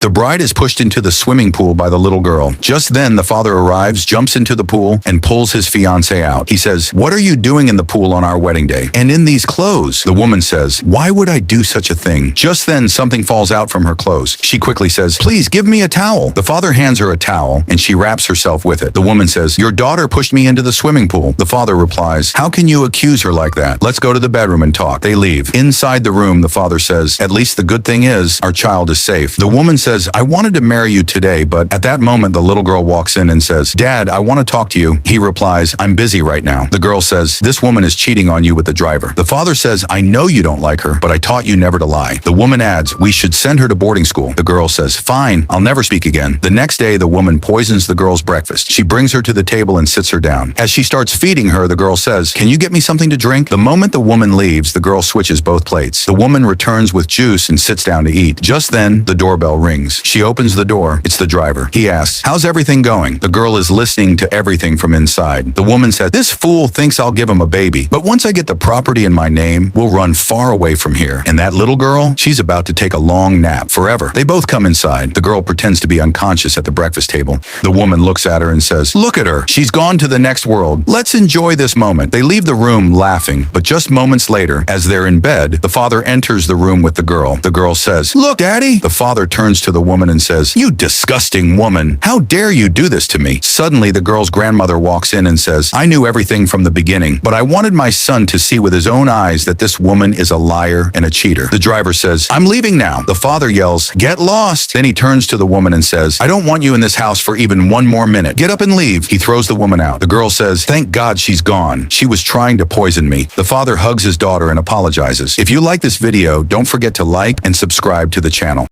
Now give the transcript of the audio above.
The bride is pushed into the swimming pool by the little girl. Just then, the father arrives, jumps into the pool, and pulls his fiancée out. He says, "What are you doing in the pool on our wedding day? And in these clothes?" The woman says, "Why would I do such a thing?" Just then, something falls out from her clothes. She quickly says, "Please give me a towel." The father hands her a towel, and she wraps herself with it. The woman says, "Your daughter pushed me into the swimming pool." The father replies, "How can you accuse her like that? Let's go to the bedroom and talk." They leave. Inside the room, the father says, "At least the good thing is, our child is safe." The woman says, "I wanted to marry you today," but at that moment, the little girl walks in and says, "Dad, I want to talk to you." He replies, "I'm busy right now." The girl says, "This woman is cheating on you with the driver." The father says, "I know you don't like her, but I taught you never to lie." The woman adds, "We should send her to boarding school." The girl says, "Fine, I'll never speak again." The next day, the woman poisons the girl's breakfast. She brings her to the table and sits her down. As she starts feeding her, the girl says, "Can you get me something to drink?" The moment the woman leaves, the girl switches both plates. The woman returns with juice and sits down to eat. Just then, the doorbell rings. She opens the door. It's the driver. He asks, "How's everything going?" The girl is listening to everything from inside. The woman said, "This fool thinks I'll give him a baby, but once I get the property in my name, we'll run far away from here. And that little girl, she's about to take a long nap forever." They both come inside. The girl pretends to be unconscious at the breakfast table. The woman looks at her and says, "Look at her. She's gone to the next world. Let's enjoy this moment." They leave the room laughing, but just moments later, as they're in bed, the father enters the room with the girl. The girl says, "Look, Daddy." The father turns to the woman and says, "You disgusting woman. How dare you do this to me?" Suddenly, the girl's grandmother walks in and says, "I knew everything from the beginning, but I wanted my son to see with his own eyes that this woman is a liar and a cheater." The driver says, "I'm leaving now." The father yells, "Get lost." Then he turns to the woman and says, "I don't want you in this house for even one more minute. Get up and leave." He throws the woman out. The girl says, "Thank God she's gone. She was trying to poison me." The father hugs his daughter and apologizes. If you like this video, don't forget to like and subscribe to the channel.